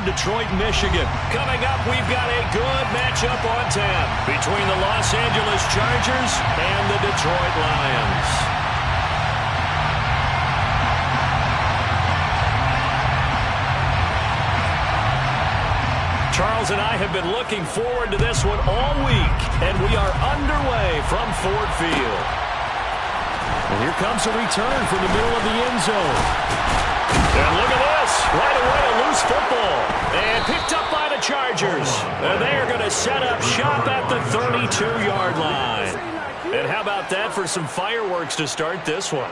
from Detroit, Michigan. Coming up, we've got a good matchup on tap between the Los Angeles Chargers and the Detroit Lions. Charles and I have been looking forward to this one all week, and we are underway from Ford Field. And here comes a return from the middle of the end zone. And look at this. Right away, a loose football. And picked up by the Chargers. And they are going to set up shop at the 32-yard line. And how about that for some fireworks to start this one?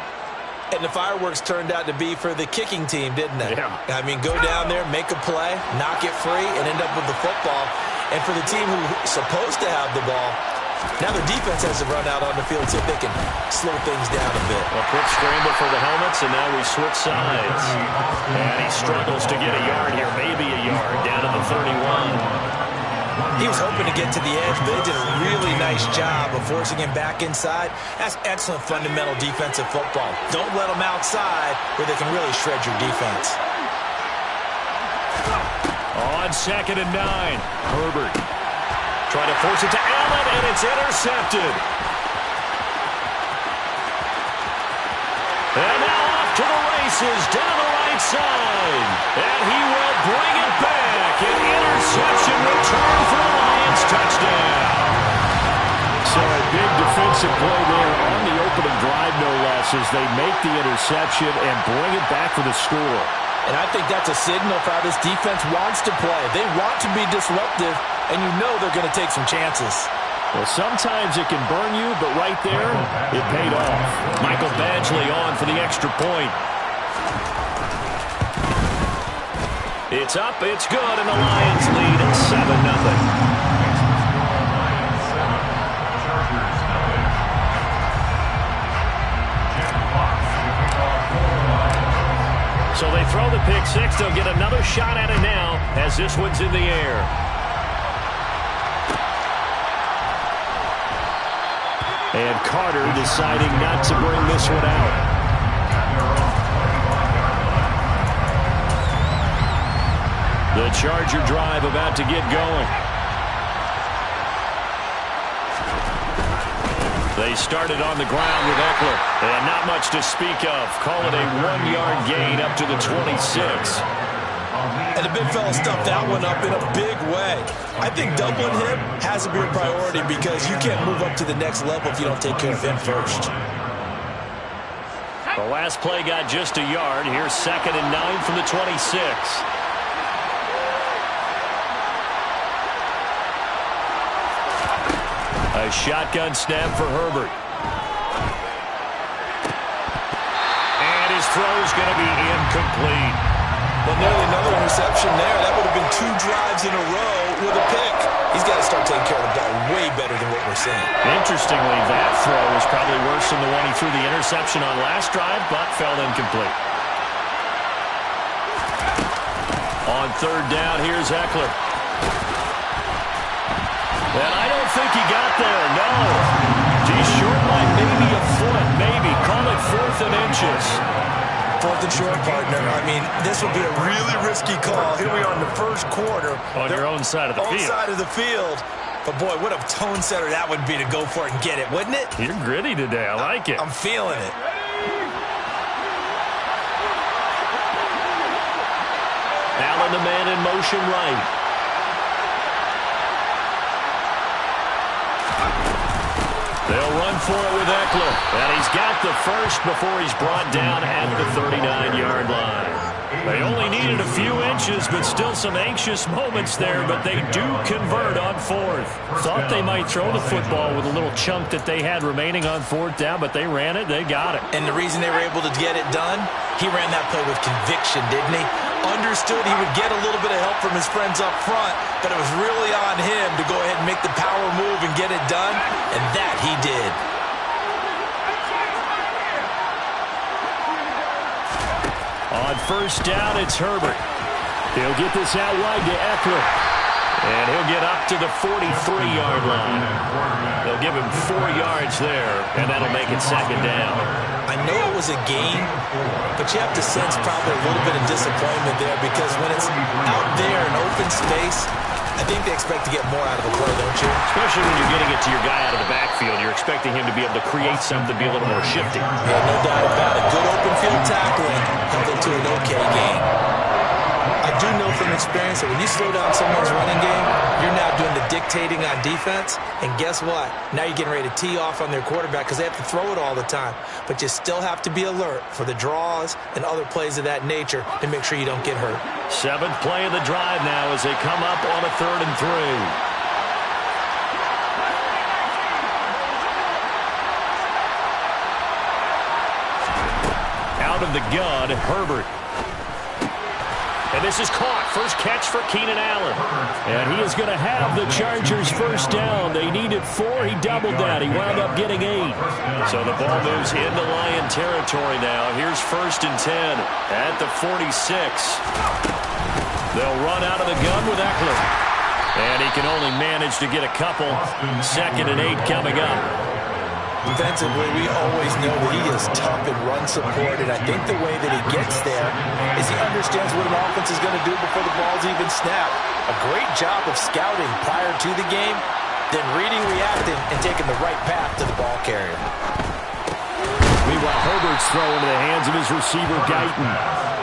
And the fireworks turned out to be for the kicking team, didn't they? Yeah. I mean, go down there, make a play, knock it free, and end up with the football. And for the team who's supposed to have the ball, now their defense has to run out on the field, see if they can slow things down a bit. A quick scramble for the helmets, and now we switch sides. And he struggles to get a yard here, maybe a yard, down to the 31. He was hoping to get to the edge, but they did a really nice job of forcing him back inside. That's excellent fundamental defensive football. Don't let them outside where they can really shred your defense. On 2nd and 9, Herbert trying to force it to Allen, and it's intercepted. And now off to the races down the right side. And he will bring it back. An interception return for the Lions touchdown. So a big defensive play there on the opening drive, no less, as they make the interception and bring it back for the score. And I think that's a signal for how this defense wants to play. They want to be disruptive, and you know they're going to take some chances. Well, sometimes it can burn you, but right there, it paid off. Michael Badgley on for the extra point. It's up, it's good, and the Lions lead 7-0. So they throw the pick six. They'll get another shot at it now as this one's in the air. And Carter deciding not to bring this one out. The Charger drive about to get going. They started on the ground with Eckler. And not much to speak of. Call it a 1-yard gain up to the 26. And the big fella stuffed that one up in a big way. I think doubling him has to be a priority because you can't move up to the next level if you don't take care of him first. The last play got just a yard. Here's 2nd and 9 from the 26. A shotgun snap for Herbert. And his throw's going to be incomplete. Well, nearly another interception there. That would have been 2 drives in a row with a pick. He's got to start taking care of the ball way better than what we're seeing. Interestingly, that throw was probably worse than the one he threw the interception on last drive, but fell incomplete. On 3rd down, here's Eckler. And I don't think he got there, no. He's short by maybe a foot, maybe. Call it 4th and inches. 4th and short, partner. I mean, this would be a really risky call. Here we are in the first quarter. On your own side of the field. On side of the field. But, boy, what a tone setter that would be to go for it and get it, wouldn't it? You're gritty today. I like it. I'm feeling it. Allen, the man in motion right. They'll run for it with Eckler. And he's got the first before he's brought down at the 39-yard line. They only needed a few inches, but still some anxious moments there, but they do convert on 4th. Thought they might throw the football with a little chunk that they had remaining on 4th down, but they ran it, they got it. And the reason they were able to get it done, he ran that play with conviction, didn't he? Understood he would get a little bit of help from his friends up front, but it was really on him to go ahead and make the power move and get it done, and that he did. On 1st down, it's Herbert. He'll get this out wide to Eckler. And he'll get up to the 43-yard line. They'll give him 4 yards there, and that'll make it 2nd down. I know it was a gain, but you have to sense probably a little bit of disappointment there because when it's out there open space, I think they expect to get more out of the play, don't you? Especially when you're getting it to your guy out of the backfield. You're expecting him to be able to create something, be a little more shifty. Yeah, no doubt about it. Good open field tackling held it to an okay game. I do know from experience that when you slow down someone's running game, you're now doing the dictating on defense. And guess what? Now you're getting ready to tee off on their quarterback because they have to throw it all the time. But you still have to be alert for the draws and other plays of that nature to make sure you don't get hurt. 7th play of the drive now as they come up on a 3rd and 3. Out of the gun, Herbert. And this is caught. First catch for Keenan Allen. And he is going to have the Chargers first down. They needed 4. He doubled that. He wound up getting 8. So the ball moves into Lion territory now. Here's 1st and 10 at the 46. They'll run out of the gun with Eckler. And he can only manage to get a couple. 2nd and 8 coming up. Defensively, we always know that he is tough in run support, and I think the way that he gets there is he understands what an offense is going to do before the ball's even snapped. A great job of scouting prior to the game, then reading, reacting, and taking the right path to the ball carrier. Meanwhile, Herbert's throw into the hands of his receiver, Guyton.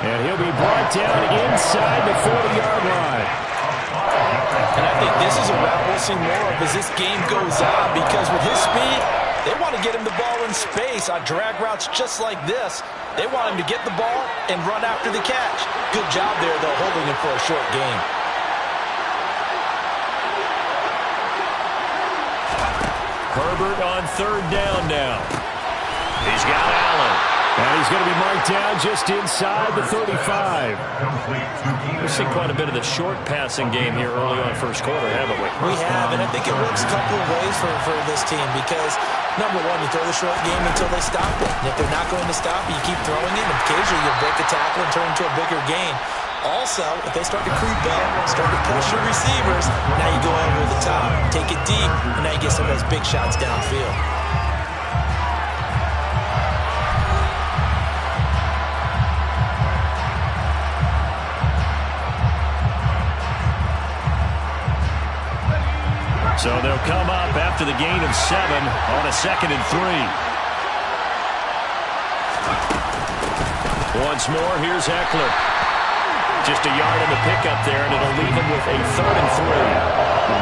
And he'll be brought down inside the 40-yard line. And I think this is a route we'll see more of as this game goes on, because with his speed, they want to get him the ball in space on drag routes just like this. They want him to get the ball and run after the catch. Good job there, though, holding him for a short game. Herbert on 3rd down now. He's got Allen. And he's going to be marked down just inside the 35. We've seen quite a bit of the short passing game here early on first quarter, haven't we? We have, and I think it works a couple of ways for this team because, number one, you throw the short game until they stop it. And if they're not going to stop it, you keep throwing it, and occasionally you'll break a tackle and turn into a bigger gain. Also, if they start to creep up, start to pressure receivers, now you go over the top, take it deep, and now you get some of those big shots downfield. So they'll come up after the gain of 7 on a 2nd and 3. Once more, here's Eckler. Just a yard in the pickup there, and it'll leave him with a 3rd and 3.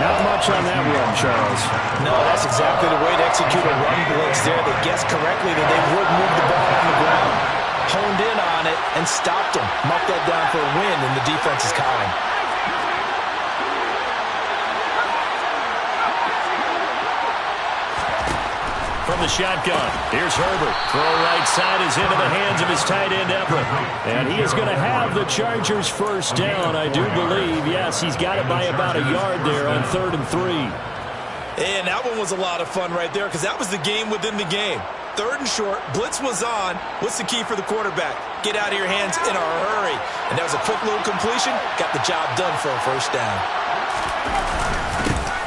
Not much on that run, Charles. No, that's exactly the way to execute a run blitz there. They guessed correctly that they would move the ball on the ground, honed in on it, and stopped him. Marked that down for a win in the defense's column. From the shotgun, here's Herbert. Throw right side is into the hands of his tight end, Everett. And he is going to have the Chargers first down, I do believe. Yes, he's got it by about a yard there on 3rd and 3. And that one was a lot of fun right there because that was the game within the game. 3rd and short, blitz was on. What's the key for the quarterback? Get out of your hands in a hurry. And that was a quick little completion. Got the job done for a first down.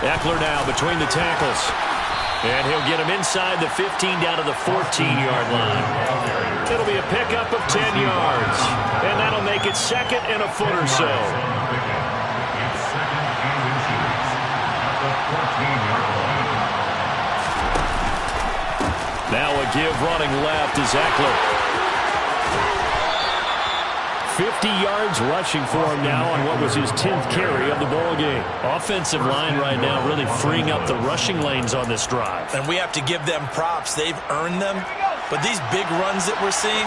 Eckler now between the tackles. And he'll get him inside the 15 down to the 14-yard line. It'll be a pickup of 10 yards. And that'll make it 2nd and a foot or so. Now a give running left is Eckler. 50 yards rushing for him now on what was his 10th carry of the ball game. Offensive line right now really freeing up the rushing lanes on this drive. And we have to give them props. They've earned them. But these big runs that we're seeing,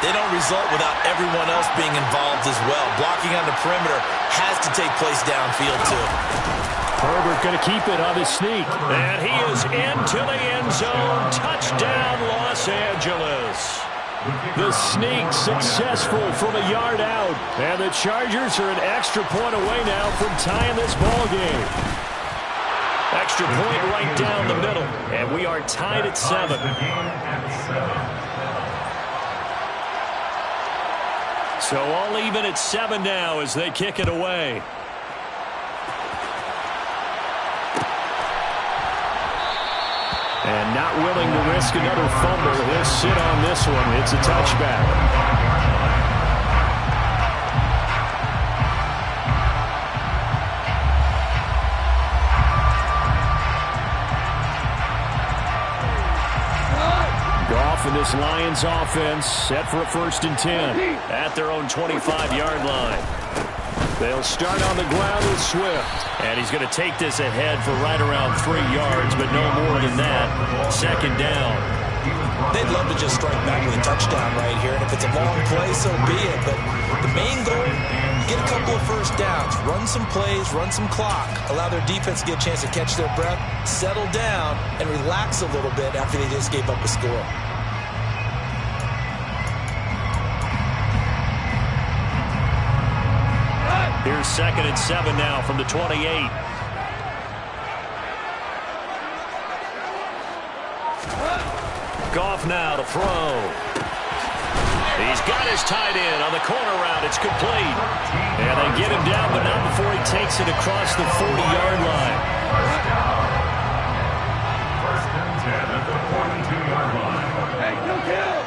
they don't result without everyone else being involved as well. Blocking on the perimeter has to take place downfield too. Herbert going to keep it on his sneak. And he is into the end zone. Touchdown, Los Angeles. The sneak successful from a yard out. And the Chargers are an extra point away now from tying this ball game. Extra point right down the middle. And we are tied at 7. So all even at 7 now as they kick it away. And not willing to risk another fumble. He'll sit on this one. It's a touchback. This Lions offense set for a 1st and 10 at their own 25-yard line. They'll start on the ground with Swift. And he's going to take this ahead for right around 3 yards, but no more than that. 2nd down. They'd love to just strike back with a touchdown right here, and if it's a long play, so be it. But the main goal, get a couple of 1st downs, run some plays, run some clock, allow their defense to get a chance to catch their breath, settle down, and relax a little bit after they just gave up a score. Here's 2nd and 7 now from the 28. Goff now to throw. He's got his tight end on the corner route. It's complete. And they get him down, but not before he takes it across the 40-yard line. 1st and 10 at the 42-yard line. Hey, no kill.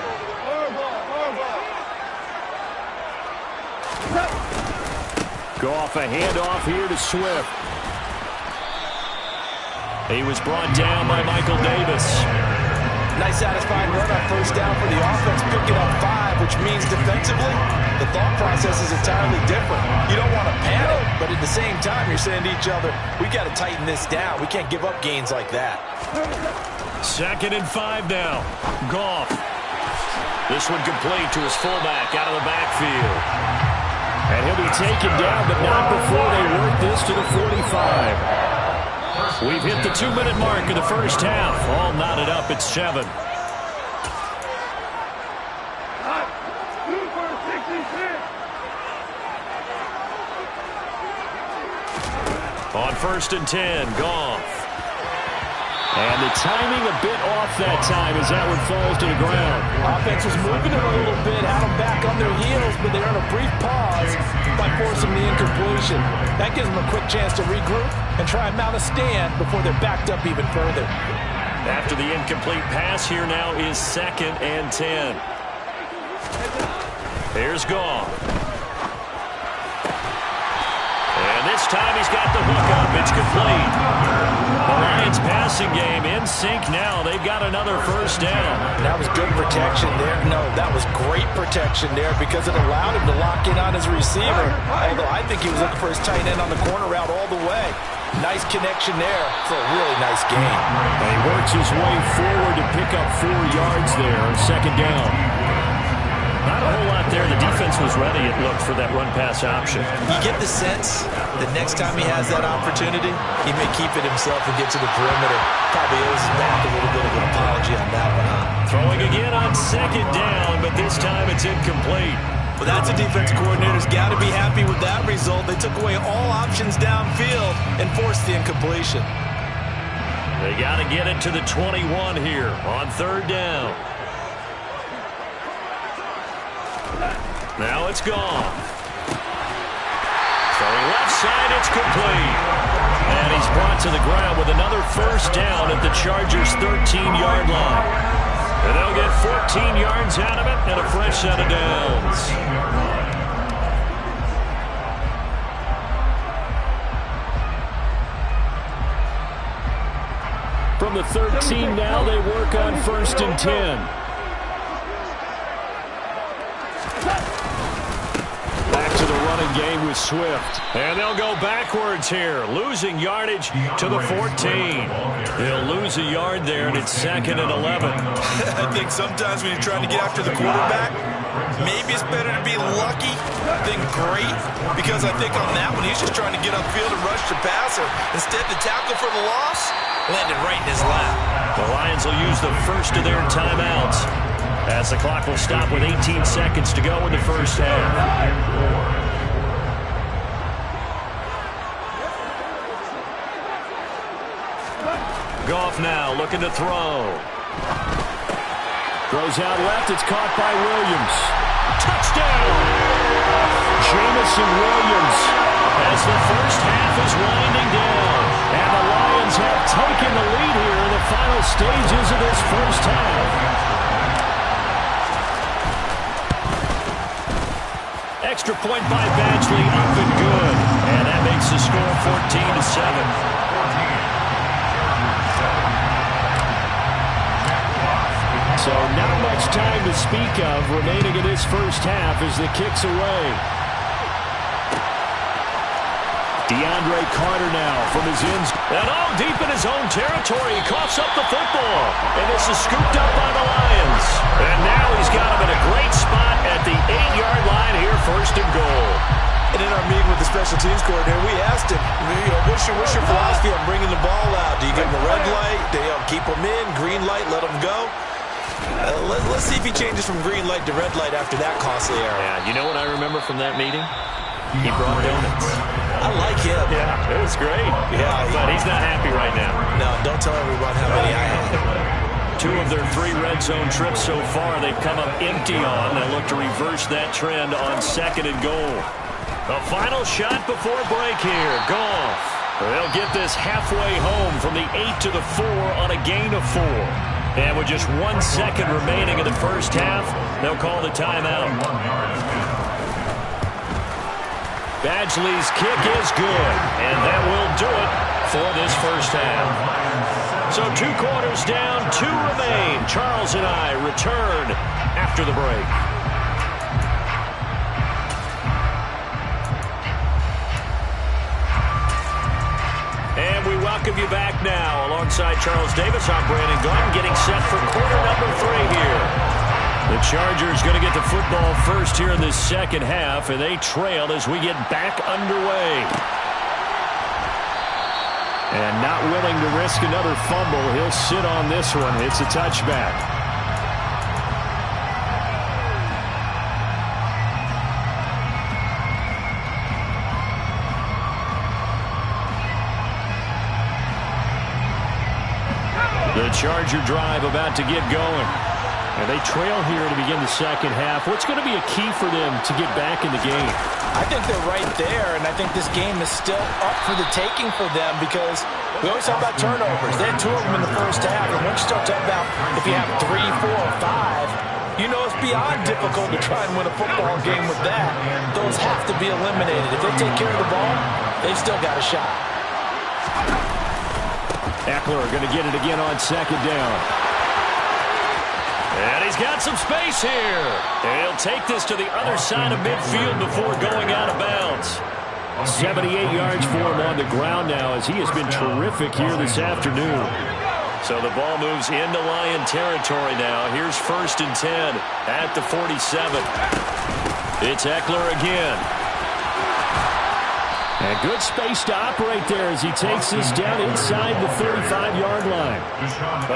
Goff a handoff here to Swift. He was brought down by Michael Davis. Nice satisfying run on 1st down for the offense, picking up 5, which means defensively, the thought process is entirely different. You don't want to panic, but at the same time, you're saying to each other, we got to tighten this down. We can't give up gains like that. 2nd and 5 now. Goff. This one complete to his fullback out of the backfield. And he'll be taken down, but not before they work this to the 45. We've hit the 2-minute mark of the 1st half. All knotted up at 7. On 1st and 10, Goff. And the timing a bit off that time as that one falls to the ground. Offense was moving it a little bit, had them back on their heels, but they're in a brief pause by forcing the incompletion. That gives them a quick chance to regroup and try and mount a stand before they're backed up even further. After the incomplete pass, here now is 2nd and 10. Here's Goff. And this time he's got the hook up. It's complete. The Lions passing game in sync now. They've got another 1st down. That was good protection there. No, that was great protection there because it allowed him to lock in on his receiver. Although I think he was looking for his tight end on the corner route all the way. Nice connection there for a really nice game. And he works his way forward to pick up 4 yards there. 2nd down. Not a whole lot there. The defense was ready, it looked, for that run-pass option. You get the sense that next time he has that opportunity, he may keep it himself and get to the perimeter. Probably owes his back a little bit of an apology on that one, huh? Throwing again on 2nd down, but this time it's incomplete. Well, that's a defense coordinator's got to be happy with that result. They took away all options downfield and forced the incompletion. They got to get it to the 21 here on 3rd down. Now it's gone. Throwing left side, it's complete. And he's brought to the ground with another 1st down at the Chargers' 13-yard line. And they'll get 14 yards out of it and a fresh set of downs. From the 13 now, they work on 1st and 10. Running game with Swift. And they'll go backwards here, losing yardage to the 14. They'll lose a yard there, and it's 2nd and 11. I think sometimes when you're trying to get after the quarterback, maybe it's better to be lucky than great, because I think on that one, he's just trying to get upfield and rush the passer. Instead, the tackle for the loss landed right in his lap. The Lions will use the first of their timeouts as the clock will stop with 18 seconds to go in the 1st half. Goff now looking to throw. Throws out left. It's caught by Williams. Touchdown! Jamison Williams. As the 1st half is winding down. And the Lions have taken the lead here in the final stages of this 1st half. Extra point by Badgley, up and good. And that makes the score 14-7. So not much much time to speak of remaining in this first half as the kick's away. DeAndre Carter now from his ends. And all deep in his own territory. He coughs up the football. And this is scooped up by the Lions. And now he's got him in a great spot at the 8-yard line here, first and goal. And in our meeting with the special teams coordinator, we asked him, what's your philosophy on bringing the ball out? Do you give him the red light? Do you keep him in? Green light, let him go? Let's see if he changes from green light to red light after that costly error. Yeah, you know what I remember from that meeting? He brought donuts. I like him. Yeah, it was great. Yeah, but he's not happy right now. No, don't tell everyone how many I had. 2 of their 3 red zone trips so far, they've come up empty on. They look to reverse that trend on 2nd and goal. The final shot before break here. Goff. They'll get this halfway home from the 8 to the 4 on a gain of 4. And with just 1 second remaining in the first half, they'll call the timeout. Badgley's kick is good, and that will do it for this first half. So 2 quarters down, 2 remain. Charles and I return after the break. And we welcome you back now. Alongside Charles Davis, I'm Brandon Glenn, getting set for quarter number 3 here. The Chargers going to get the football first here in this second half, and they trail as we get back underway. And not willing to risk another fumble, he'll sit on this one. It's a touchback. The Charger drive about to get going. And they trail here to begin the second half. What's going to be a key for them to get back in the game? I think they're right there, and I think this game is still up for the taking for them because we always talk about turnovers. They had 2 of them in the first half, and once you start talking about if you have 3, 4, or 5, you know it's beyond difficult to try and win a football game with that. Those have to be eliminated. If they take care of the ball, they've still got a shot. Eckler going to get it again on 2nd down. And he's got some space here. He'll take this to the other side of midfield before going out of bounds. 78 yards for him on the ground now as he has been terrific here this afternoon. So the ball moves into Lion territory now. Here's 1st and 10 at the 47. It's Eckler again. And good space to operate there as he takes this down inside the 35-yard line.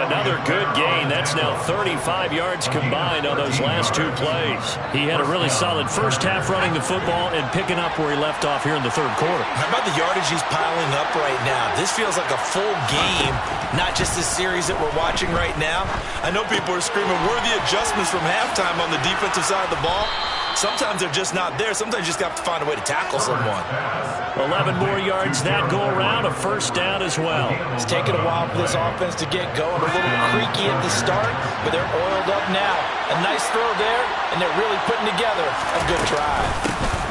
Another good gain. That's now 35 yards combined on those last 2 plays. He had a really solid first half running the football and picking up where he left off here in the 3rd quarter. How about the yardage he's piling up right now? This feels like a full game, not just this series that we're watching right now. I know people are screaming, where are the adjustments from halftime on the defensive side of the ball? Sometimes they're just not there. Sometimes you just have to find a way to tackle someone. 11 more yards that go around, a 1st down as well. It's taken a while for this offense to get going. A little creaky at the start, but they're oiled up now. A nice throw there, and they're really putting together a good drive.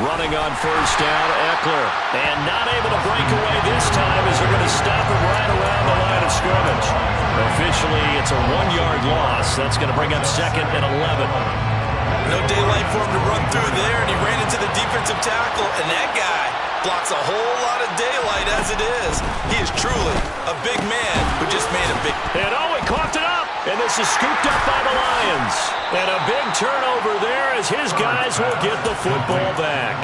Running on 1st down, Eckler. And not able to break away this time as they're going to stop him right around the line of scrimmage. Officially, it's a 1-yard loss. That's going to bring up 2nd and 11. No daylight for him to run through there, and he ran into the defensive tackle, and that guy blocks a whole lot of daylight as it is. He is truly a big man who just made a big... And he coughed it up, and this is scooped up by the Lions. And a big turnover there as his guys will get the football back.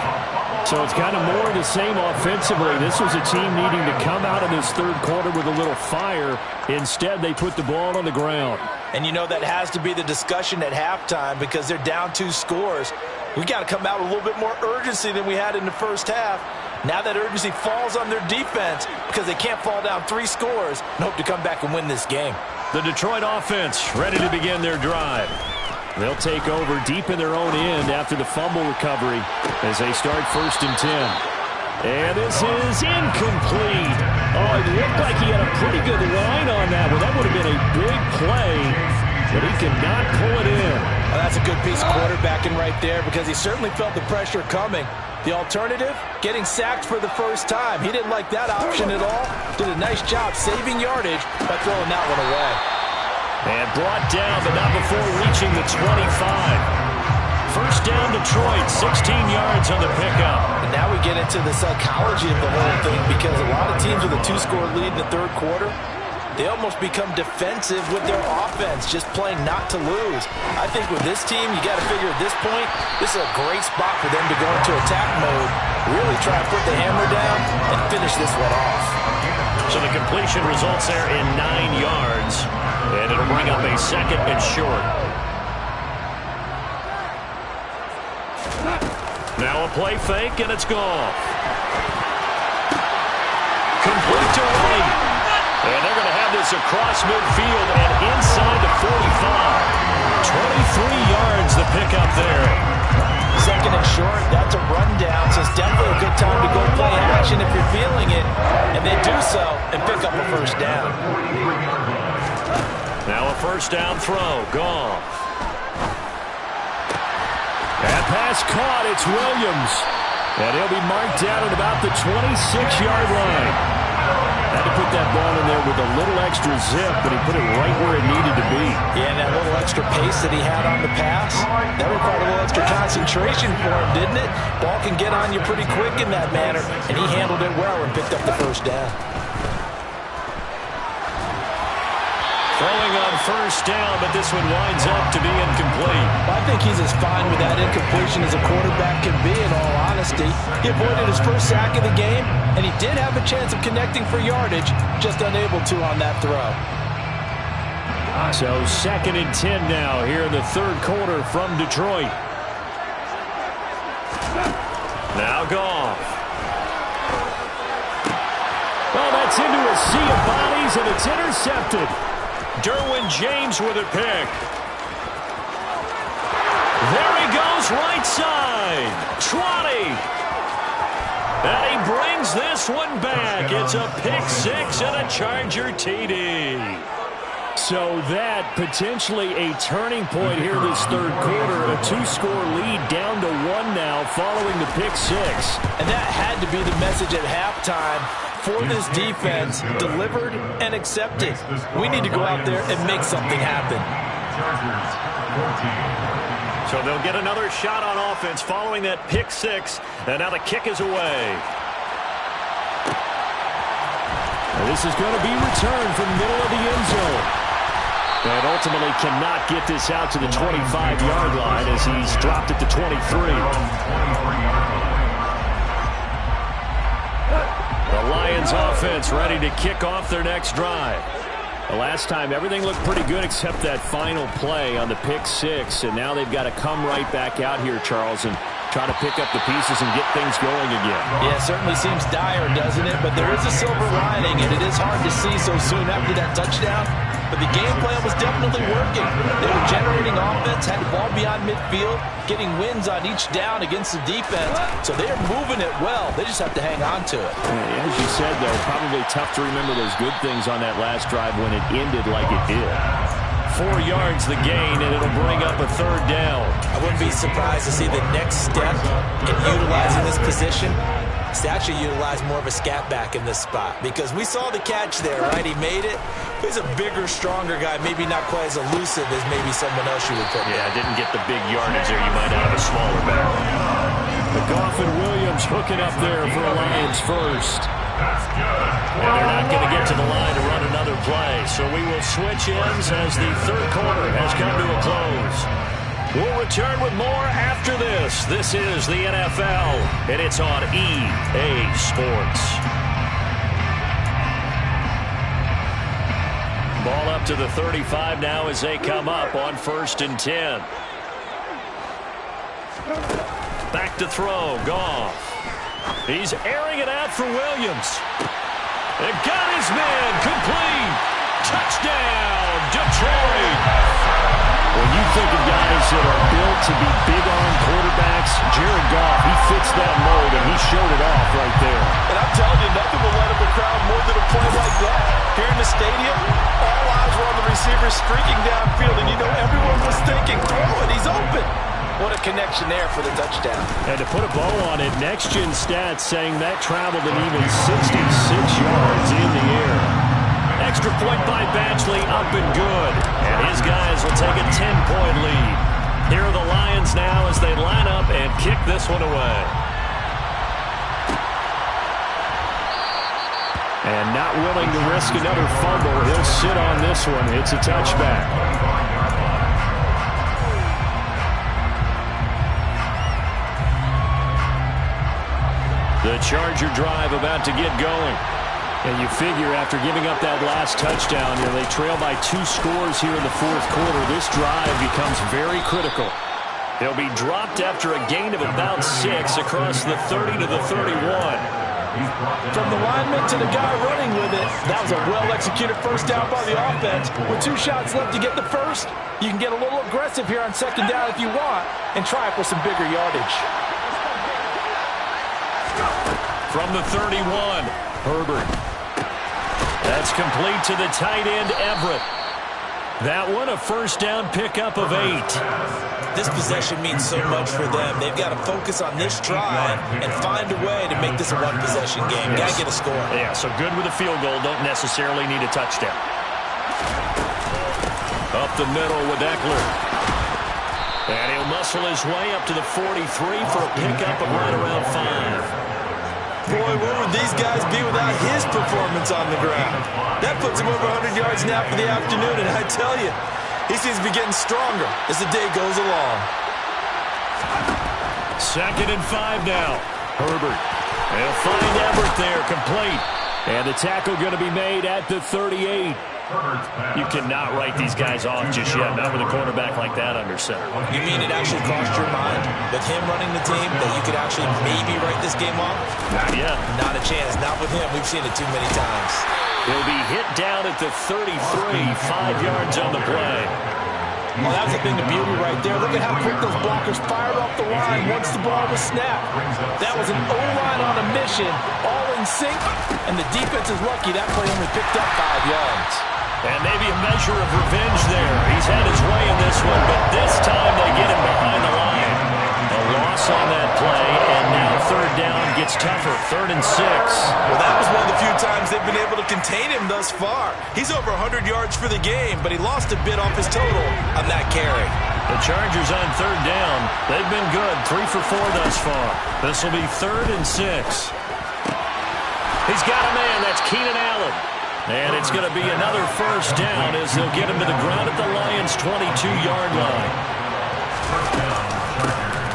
So it's kind of more of the same offensively. This was a team needing to come out in this 3rd quarter with a little fire. Instead, they put the ball on the ground. And you know that has to be the discussion at halftime because they're down 2 scores. We got to come out with a little bit more urgency than we had in the first half. Now that urgency falls on their defense because they can't fall down 3 scores and hope to come back and win this game. The Detroit offense ready to begin their drive. They'll take over deep in their own end after the fumble recovery as they start 1st and 10. And this is incomplete. Oh, it looked like he had a pretty good line on that one. That would have been a big play, but he could not pull it in. Well, that's a good piece of quarterbacking right there because he certainly felt the pressure coming. The alternative, getting sacked for the first time. He didn't like that option at all. Did a nice job saving yardage by throwing that one away. And brought down, but not before reaching the 25. First down, Detroit, 16 yards on the pickup. And now we get into the psychology of the whole thing, because a lot of teams with a 2-score lead in the third quarter, they almost become defensive with their offense, just playing not to lose. I think with this team, you got to figure at this point, this is a great spot for them to go into attack mode, really try to put the hammer down and finish this one off. So the completion results there in 9 yards, and it'll bring up a second and short. Now a play fake, and it's gone. Complete to right. And they're going to have this across midfield and inside the 45. 23 yards the pickup there. Second and short, that's a rundown, so it's definitely a good time to go play action if you're feeling it. And they do so and pick up a first down. Now a first down throw. Goff. That pass caught. It's Williams. And he'll be marked down at about the 26-yard line. Had to put that ball in there with a little extra zip, but he put it right where it needed to be. Yeah, and that little extra pace that he had on the pass, that required a little extra concentration for him, didn't it? Ball can get on you pretty quick in that manner, and he handled it well and picked up the first down. Throwing on first down, but this one winds up to be incomplete. Well, I think he's as fine with that incompletion as a quarterback can be, in all honesty. He avoided his first sack of the game, and he did have a chance of connecting for yardage, just unable to on that throw. So 2nd and 10 now here in the third quarter from Detroit. Now Goff. Well, that's into a sea of bodies, and it's intercepted. Derwin James with a pick. There he goes, right side. 20. And he brings this one back. It's a pick six and a Charger TD. So that potentially a turning point here this third quarter. A 2-score lead down to 1 now following the pick six. And that had to be the message at halftime for this defense, delivered and accepted. We need to go out there and make something happen. So they'll get another shot on offense following that pick six. And now the kick is away. And this is going to be returned from the middle of the end zone. And ultimately cannot get this out to the 25-yard line as he's dropped it to 23. The Lions offense ready to kick off their next drive. The last time everything looked pretty good except that final play on the pick six. And now they've got to come right back out here, Charles, and try to pick up the pieces and get things going again. Yeah, it certainly seems dire, doesn't it? But there is a silver lining, and it is hard to see so soon after that touchdown. But the game plan was definitely working. They were generating offense, had the ball beyond midfield, getting wins on each down against the defense. So they are moving it well. They just have to hang on to it. As you said, though, probably tough to remember those good things on that last drive when it ended like it did. 4 yards the gain, and it'll bring up a third down. I wouldn't be surprised to see the next step in utilizing this position is to actually utilize more of a scat back in this spot, because we saw the catch there, right? He made it. He's a bigger, stronger guy, maybe not quite as elusive as maybe someone else you would put there. Yeah, didn't get the big yardage there. You might have a smaller back. The Goff and Williams hooking up there for a Lions first. And they're not going to get to the line to run another play. So we will switch ends as the third quarter has come to a close. We'll return with more after this. This is the NFL, and it's on EA Sports. Ball up to the 35 now as they come up on 1st and 10. Back to throw, Goff. He's airing it out for Williams. They got his man, complete. Touchdown, Detroit. When you think of guys that are built to be big-arm quarterbacks, Jared Goff, he fits that mold, and he showed it off right there. And I'm telling you, nothing will light up a crowd more than a play like that. Here in the stadium, all eyes were on the receiver streaking downfield, and you know everyone was thinking, throw it, he's open. What a connection there for the touchdown. And to put a bow on it, Next Gen Stats saying that traveled an even 66 yards in the air. Extra point by Batchley, up and good. And his guys will take a 10-point lead. Here are the Lions now as they line up and kick this one away. And not willing to risk another fumble, he'll sit on this one. It's a touchback. The Charger drive about to get going. And you figure after giving up that last touchdown, they trail by 2 scores here in the fourth quarter. This drive becomes very critical. They'll be dropped after a gain of about 6 across the 30 to the 31. From the lineman to the guy running with it, that was a well-executed first down by the offense. With 2 shots left to get the first, you can get a little aggressive here on second down if you want and try for some bigger yardage. From the 31, Herbert. That's complete to the tight end, Everett. That one a first down pickup of 8. This possession means so much for them. They've got to focus on this drive and find a way to make this a one-possession game. Got to get a score. Yeah, so good with a field goal. Don't necessarily need a touchdown. Up the middle with Eckler. And he'll muscle his way up to the 43 for a pickup of right around 5. Boy, where would these guys be without his performance on the ground? That puts him over 100 yards now for the afternoon, and I tell you, he seems to be getting stronger as the day goes along. 2nd and 5 now. Herbert. They'll find Everett there, complete. And the tackle going to be made at the 38. You cannot write these guys off just yet, not with a quarterback like that under center. You mean it actually crossed your mind with him running the team that you could actually maybe write this game off? Not yet. Not a chance. Not with him. We've seen it too many times. He'll be hit down at the 33, 5 yards on the play. Well, that was a thing of beauty right there. Look at how quick those blockers fired off the line once the ball was snapped. That was an O-line on a mission, all in sync, and the defense is lucky that play only picked up 5 yards. And maybe a measure of revenge there. He's had his way in this one, but this time they get him behind the line. A loss on that play, and now third down gets tougher. 3rd and 6. Well, that was one of the few times they've been able to contain him thus far. He's over 100 yards for the game, but he lost a bit off his total on that carry. The Chargers on 3rd down. They've been good. 3 for 4 thus far. This will be 3rd and 6. He's got a man. That's Keenan Allen. And it's going to be another first down as they'll get him to the ground at the Lions' 22-yard line.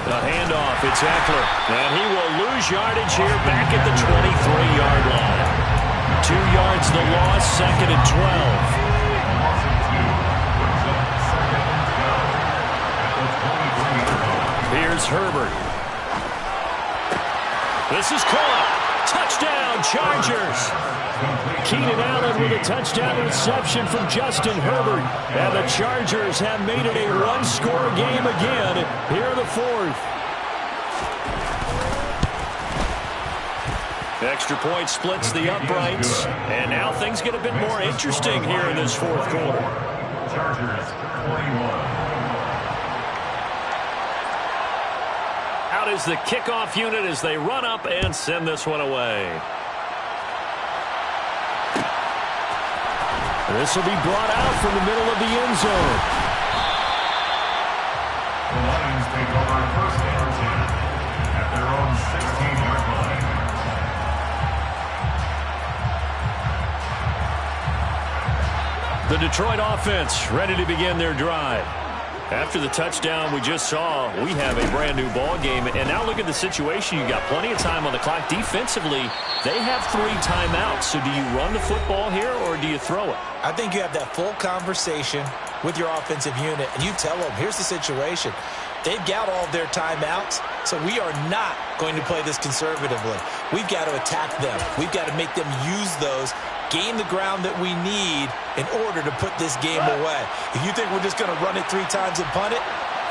The handoff, it's Eckler. And he will lose yardage here back at the 23-yard line. 2 yards the loss, 2nd and 12. Here's Herbert. This is caught. Touchdown, Chargers. Keenan Allen with a touchdown reception from Justin Herbert. And the Chargers have made it a one-score game again here in the 4th. Extra point splits the uprights. And now things get a bit more interesting here in this 4th quarter. Chargers 21. Out is the kickoff unit as they run up and send this one away. This will be brought out from the middle of the end zone. The Lions take over 1st and 10 at their own 16-yard line. The Detroit offense ready to begin their drive. After the touchdown we just saw, we have a brand new ball game. And now look at the situation. You got plenty of time on the clock. Defensively, they have 3 timeouts. So do you run the football here or do you throw it? I think you have that full conversation with your offensive unit, and you tell them, here's the situation. They've got all of their timeouts, so we are not going to play this conservatively. We've got to attack them. We've got to make them use those, gain the ground that we need in order to put this game away. If you think we're just going to run it 3 times and punt it,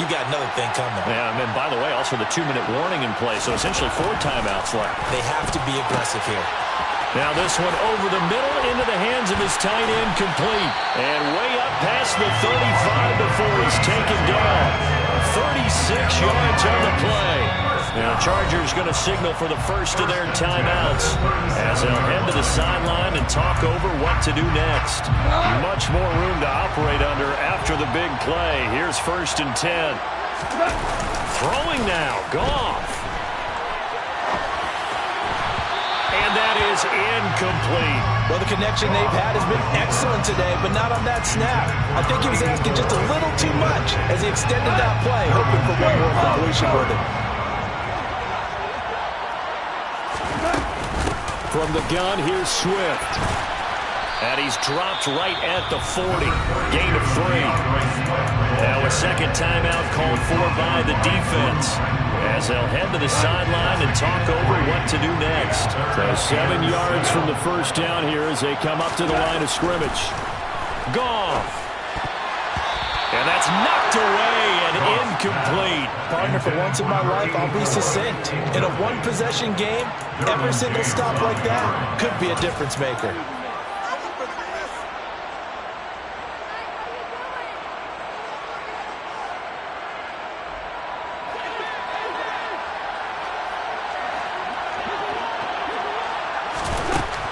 you got another thing coming. Yeah, and by the way, also the 2-minute warning in play, so essentially 4 timeouts left. They have to be aggressive here. Now this one over the middle into the hands of his tight end, complete. And way up past the 35 before he's taken down. 36 yards on the play. Now Chargers going to signal for the first of their timeouts as they'll head to the sideline and talk over what to do next. Much more room to operate under after the big play. Here's 1st and 10. Throwing now, Goff. And that is incomplete. Well, the connection they've had has been excellent today, but not on that snap. I think he was asking just a little too much as he extended that play, hoping for one more completion with it. From the gun, here's Swift. And he's dropped right at the 40. Gain of 3. Now a second timeout called for by the defense, as they'll head to the sideline and talk over what to do next. So 7 yards from the first down here as they come up to the line of scrimmage. Goff. And that's knocked away and incomplete. Partner, for once in my life, I'll be succinct. In a one-possession game, every single stop like that could be a difference maker.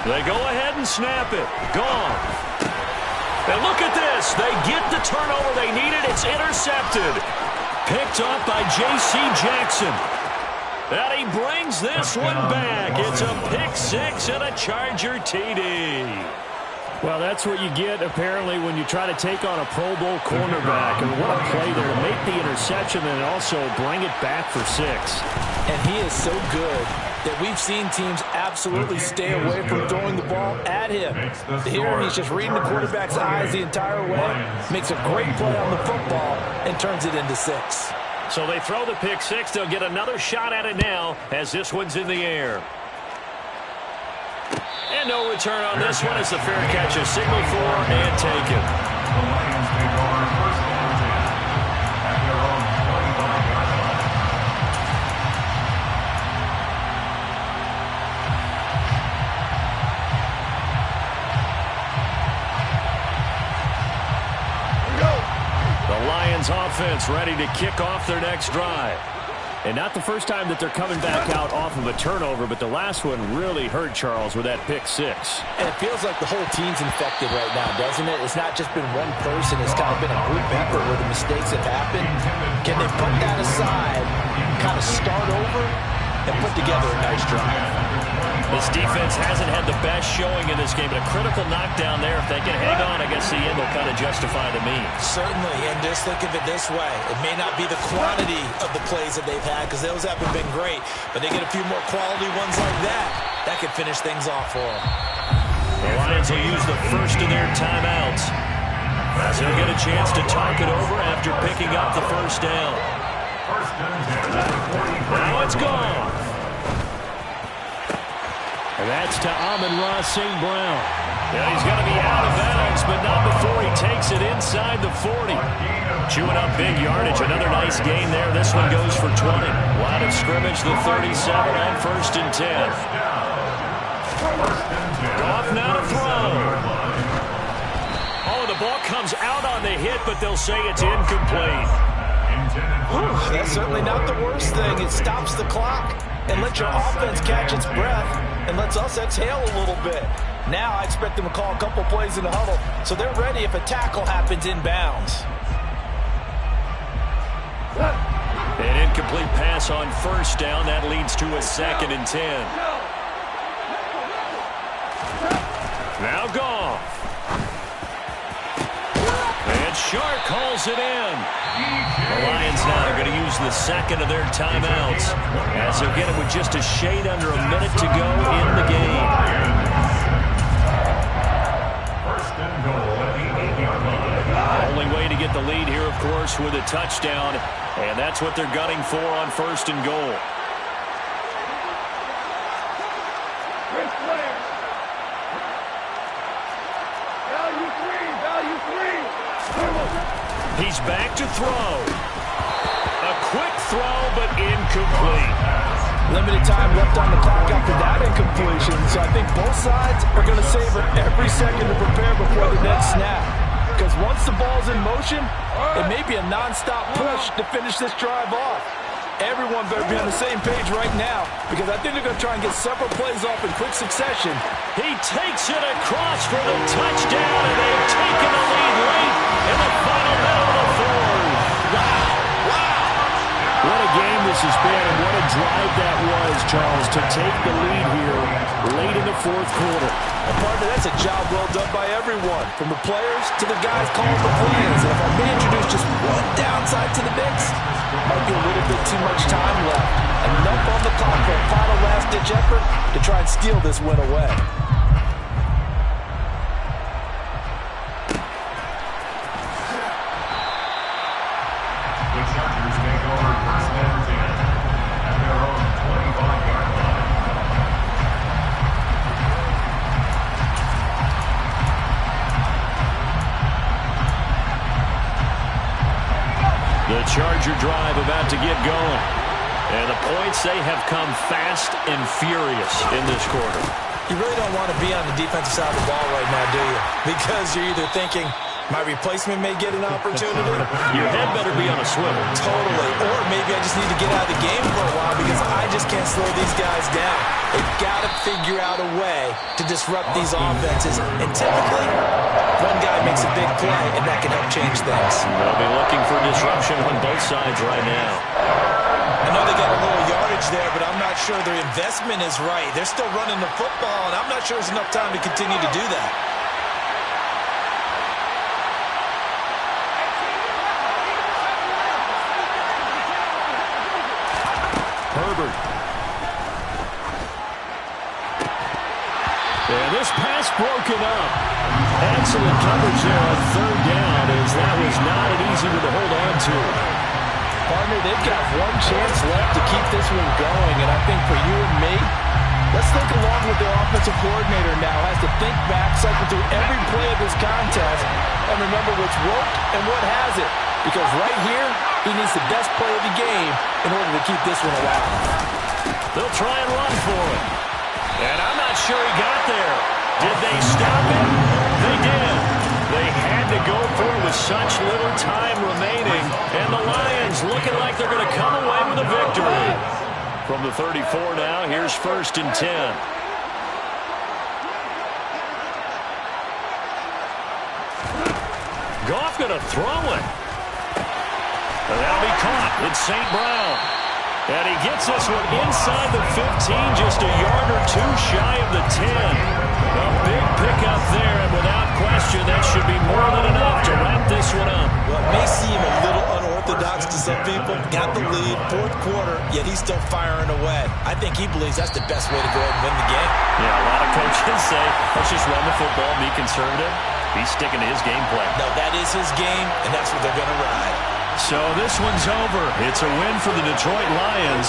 They go ahead and snap it. Gone. And look at this. They get the turnover they needed. It's intercepted. Picked up by J.C. Jackson. And he brings this one back. It's a pick 6 and a Charger TD. Well, that's what you get, apparently, when you try to take on a Pro Bowl cornerback. And what a play there to make the interception and also bring it back for 6. And he is so good that we've seen teams absolutely stay away from throwing the ball at him. Here, he's just reading the quarterback's eyes the entire way, makes a great play on the football, and turns it into 6. So they throw the pick 6. They'll get another shot at it now as this one's in the air. And no return on this one as the fair catch is signaled for and taken. The Lions take over 1st and 10 at their own 25-yard line. The Lions offense ready to kick off their next drive. And not the first time that they're coming back out off of a turnover, but the last one really hurt Charles with that pick 6. And it feels like the whole team's infected right now, doesn't it? It's not just been one person. It's kind of been a group effort where the mistakes have happened. Can they put that aside, kind of start over, and put together a nice drive? This defense hasn't had the best showing in this game, but a critical knockdown there. If they can hang on, I guess the end will kind of justify the means. Certainly, and just think of it this way. It may not be the quantity of the plays that they've had, because those haven't been great, but they get a few more quality ones like that. That could finish things off for them. The Lions will use the first of their timeouts, as they'll get a chance to talk it over after picking up the first down. Now it's gone. And that's to Amon-Ra St. Brown. Yeah, he's going to be out of bounds, but not before he takes it inside the 40. Chewing up big yardage. Another nice gain there. This one goes for 20. Line of scrimmage, the 37 on 1st and 10. Goff now to throw. Oh, the ball comes out on the hit, but they'll say it's incomplete. Whew, that's certainly not the worst thing. It stops the clock and lets your offense catch its breath and lets us exhale a little bit. Now I expect them to call a couple plays in the huddle, so they're ready if a tackle happens inbounds. An incomplete pass on 1st down. That leads to a 2nd and 10. Now Goff. And Shark calls it in. The Lions now are going to use the second of their timeouts, as they'll get it with just a shade under a minute to go in the game. 1st and goal at the 8-yard line. Only way to get the lead here, of course, with a touchdown, and that's what they're gunning for on 1st and goal. He's back to throw. A quick throw, but incomplete. Limited time left on the clock after that incompletion, so I think both sides are going to savor every second to prepare before the next snap. Because once the ball's in motion, it may be a non-stop push to finish this drive off. Everyone better be on the same page right now because I think they're going to try and get several plays off in quick succession. He takes it across for the touchdown, and they've taken the lead late in the final minute of the fourth. Wow. What a game this has been, and what a drive that was, Charles, to take the lead here late in the fourth quarter. And partner, that's a job well done by everyone, from the players to the guys calling the plays. And if I may introduce just one downside to the mix, might be a little bit too much time left. Enough on the clock for a final last-ditch effort to try and steal this win away. The Chargers take over first and 10 at their own 25-yard line. The Charger drive about to get going. And the points, they have come fast and furious in this quarter. You really don't want to be on the defensive side of the ball right now, do you? Because you're either thinking, my replacement may get an opportunity. Your head better be on a swivel. Totally. Or maybe I just need to get out of the game for a while because I just can't slow these guys down. They've got to figure out a way to disrupt these offenses. And typically, one guy makes a big play, and that can help change things. They'll be looking for disruption on both sides right now. I know they got a little yardage there, but I'm not sure their investment is right. They're still running the football, and I'm not sure there's enough time to continue to do that. Herbert. And this pass broken up. Excellent coverage there on third down, as that was not an easy one to hold on to. Partner, they've got one chance left to keep this one going, and I think for you and me, let's think along with their offensive coordinator now. Has to think back, cycle through every play of this contest, and remember what's worked and what hasn't. Because right here, he needs the best play of the game in order to keep this one alive. They'll try and run for it. And I'm not sure he got there. Did they stop him? They did. They had to go for it with such little time remaining. And the Lions looking like they're going to come away with a victory. From the 34 now, here's first and 10. Goff going to throw it. And that'll be caught. It's St. Brown. And he gets this one inside the 15, just a yard or two shy of the 10. A big pickup there, and without question, that should be more than enough to wrap this one up. Well, it may seem a little unorthodox to some people. Got the lead, fourth quarter, yet he's still firing away. I think he believes that's the best way to go ahead and win the game. Yeah, a lot of coaches say, let's just run the football, be conservative. He's sticking to his game plan. No, that is his game, and that's what they're going to ride. So this one's over. It's a win for the Detroit Lions.